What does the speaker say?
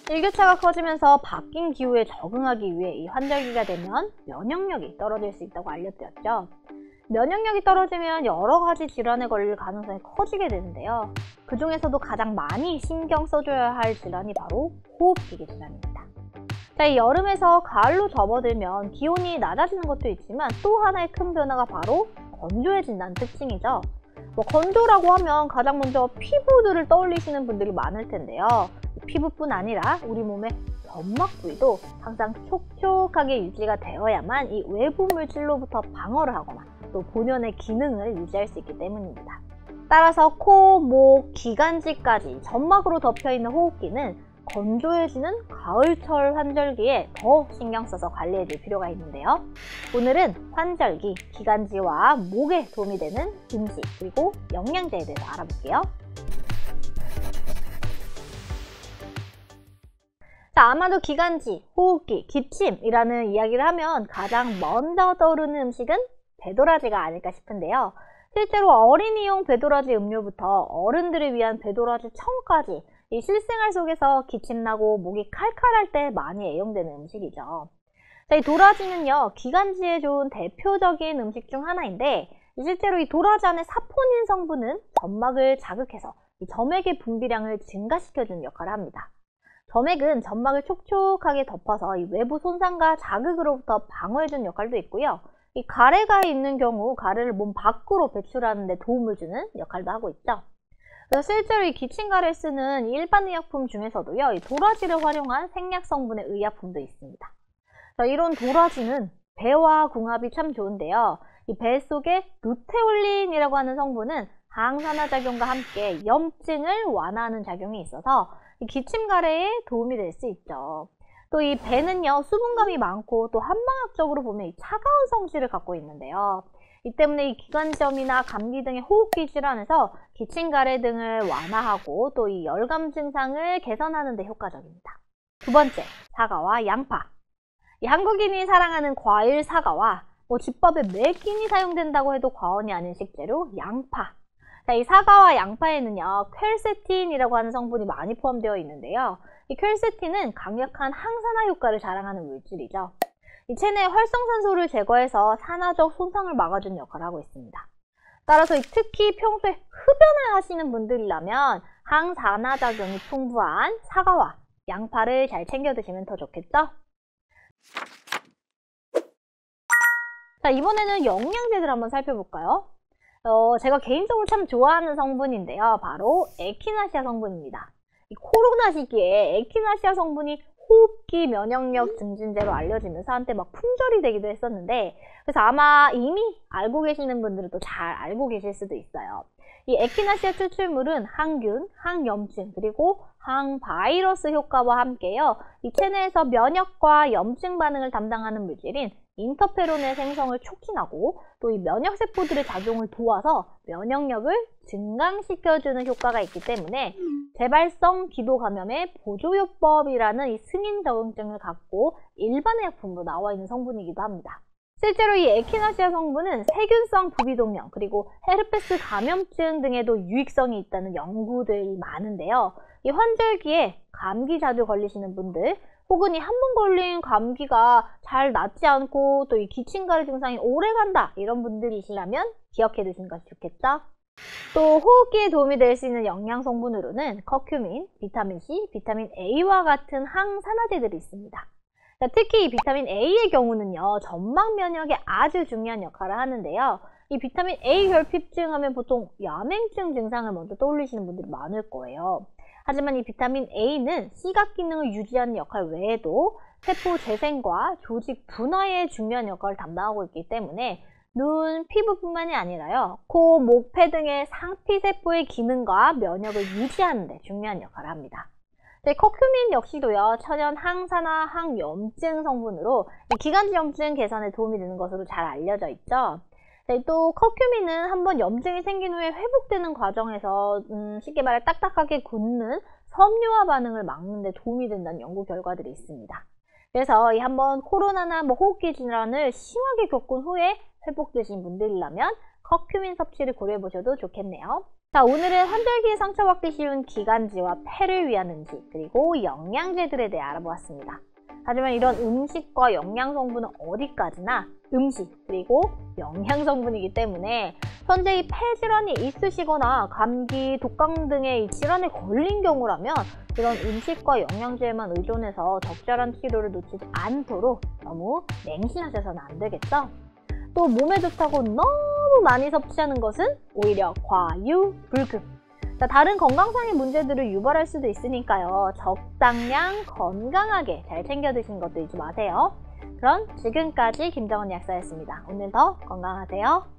일교차가 커지면서 바뀐 기후에 적응하기 위해 이 환절기가 되면 면역력이 떨어질 수 있다고 알려드렸죠. 면역력이 떨어지면 여러 가지 질환에 걸릴 가능성이 커지게 되는데요. 그 중에서도 가장 많이 신경 써줘야 할 질환이 바로 호흡기계 질환입니다. 자, 이 여름에서 가을로 접어들면 기온이 낮아지는 것도 있지만 또 하나의 큰 변화가 바로 건조해진다는 특징이죠. 건조라고 하면 가장 먼저 피부들을 떠올리시는 분들이 많을 텐데요. 피부뿐 아니라 우리 몸의 점막 부위도 항상 촉촉하게 유지가 되어야만 이 외부 물질로부터 방어를 하거나 또 본연의 기능을 유지할 수 있기 때문입니다. 따라서 코, 목, 기관지까지 점막으로 덮여있는 호흡기는 건조해지는 가을철 환절기에 더 신경 써서 관리해줄 필요가 있는데요. 오늘은 환절기, 기관지와 목에 도움이 되는 음식 그리고 영양제에 대해서 알아볼게요. 자, 아마도 기관지, 호흡기, 기침이라는 이야기를 하면 가장 먼저 떠오르는 음식은 배도라지가 아닐까 싶은데요. 실제로 어린이용 배도라지 음료부터 어른들을 위한 배도라지 청까지 이 실생활 속에서 기침나고 목이 칼칼할 때 많이 애용되는 음식이죠. 자, 이 도라지는요, 기관지에 좋은 대표적인 음식 중 하나인데 실제로 이 도라지 안의 사포닌 성분은 점막을 자극해서 이 점액의 분비량을 증가시켜주는 역할을 합니다. 점액은 점막을 촉촉하게 덮어서 이 외부 손상과 자극으로부터 방어해주는 역할도 있고요. 이 가래가 있는 경우 가래를 몸 밖으로 배출하는 데 도움을 주는 역할도 하고 있죠. 그래서 실제로 이 기침가래를 쓰는 일반 의약품 중에서도요, 이 도라지를 활용한 생약 성분의 의약품도 있습니다. 자, 이런 도라지는 배와 궁합이 참 좋은데요. 이 배 속에 루테올린이라고 하는 성분은 항산화작용과 함께 염증을 완화하는 작용이 있어서 이 기침가래에 도움이 될 수 있죠. 또 이 배는요, 수분감이 많고 또 한방학적으로 보면 이 차가운 성질을 갖고 있는데요. 이 때문에 이 기관지염이나 감기 등의 호흡기 질환에서 기침가래 등을 완화하고 또 이 열감 증상을 개선하는 데 효과적입니다. 두 번째, 사과와 양파. 이 한국인이 사랑하는 과일 사과와 집밥에 매 끼니 사용된다고 해도 과언이 아닌 식재료 양파. 자, 이 사과와 양파에는요, 퀘르세틴이라고 하는 성분이 많이 포함되어 있는데요. 이 퀘르세틴은 강력한 항산화 효과를 자랑하는 물질이죠. 이 체내 활성산소를 제거해서 산화적 손상을 막아주는 역할을 하고 있습니다. 따라서 특히 평소에 흡연을 하시는 분들이라면 항산화 작용이 풍부한 사과와 양파를 잘 챙겨 드시면 더 좋겠죠? 자, 이번에는 영양제들 한번 살펴볼까요? 제가 개인적으로 참 좋아하는 성분인데요. 바로 에키나시아 성분입니다. 이 코로나 시기에 에키나시아 성분이 호흡기 면역력 증진제로 알려지면서 한때 막 품절이 되기도 했었는데, 그래서 아마 이미 알고 계시는 분들은 또 잘 알고 계실 수도 있어요. 이 에키나시아 추출물은 항균, 항염증, 그리고 항바이러스 효과와 함께요, 이 체내에서 면역과 염증 반응을 담당하는 물질인 인터페론의 생성을 촉진하고 또 이 면역세포들의 작용을 도와서 면역력을 증강시켜주는 효과가 있기 때문에 재발성 기도감염의 보조요법이라는 이 승인 적응증을 갖고 일반 의약품으로 나와 있는 성분이기도 합니다. 실제로 이 에키나시아 성분은 세균성 부비동염 그리고 헤르페스 감염증 등에도 유익성이 있다는 연구들이 많은데요. 이 환절기에 감기 자주 걸리시는 분들 혹은 이 한 번 걸린 감기가 잘 낫지 않고 또 이 기침가래 증상이 오래 간다 이런 분들이시라면 기억해 두시는 것이 좋겠죠? 또 호흡기에 도움이 될 수 있는 영양 성분으로는 커큐민, 비타민C, 비타민 A와 같은 항산화제들이 있습니다. 특히 이 비타민 A의 경우는요, 점막 면역에 아주 중요한 역할을 하는데요. 이 비타민 A 결핍증 하면 보통 야맹증 증상을 먼저 떠올리시는 분들이 많을 거예요. 하지만 이 비타민 A는 시각 기능을 유지하는 역할 외에도 세포 재생과 조직 분화에 중요한 역할을 담당하고 있기 때문에 눈, 피부뿐만이 아니라요, 코, 목, 폐 등의 상피세포의 기능과 면역을 유지하는 데 중요한 역할을 합니다. 커큐민 역시도요, 천연 항산화, 항염증 성분으로 기관지염증 개선에 도움이 되는 것으로 잘 알려져 있죠. 또 커큐민은 한번 염증이 생긴 후에 회복되는 과정에서 쉽게 말해 딱딱하게 굳는 섬유화 반응을 막는 데 도움이 된다는 연구 결과들이 있습니다. 그래서 이 한번 코로나나 호흡기 질환을 심하게 겪은 후에 회복되신 분들이라면 커큐민 섭취를 고려해 보셔도 좋겠네요. 자, 오늘은 환절기에 상처받기 쉬운 기관지와 폐를 위한 음식, 그리고 영양제들에 대해 알아보았습니다. 하지만 이런 음식과 영양성분은 어디까지나 음식, 그리고 영양성분이기 때문에 현재 이 폐질환이 있으시거나 감기, 독감 등의 이 질환에 걸린 경우라면 이런 음식과 영양제에만 의존해서 적절한 치료를 놓치지 않도록 너무 맹신하셔서는 안 되겠죠? 또 몸에 좋다고 너무 많이 섭취하는 것은 오히려 과유불급. 자, 다른 건강상의 문제들을 유발할 수도 있으니까요. 적당량 건강하게 잘 챙겨 드시는 것도 잊지 마세요. 그럼 지금까지 김정은 약사였습니다. 오늘 더 건강하세요.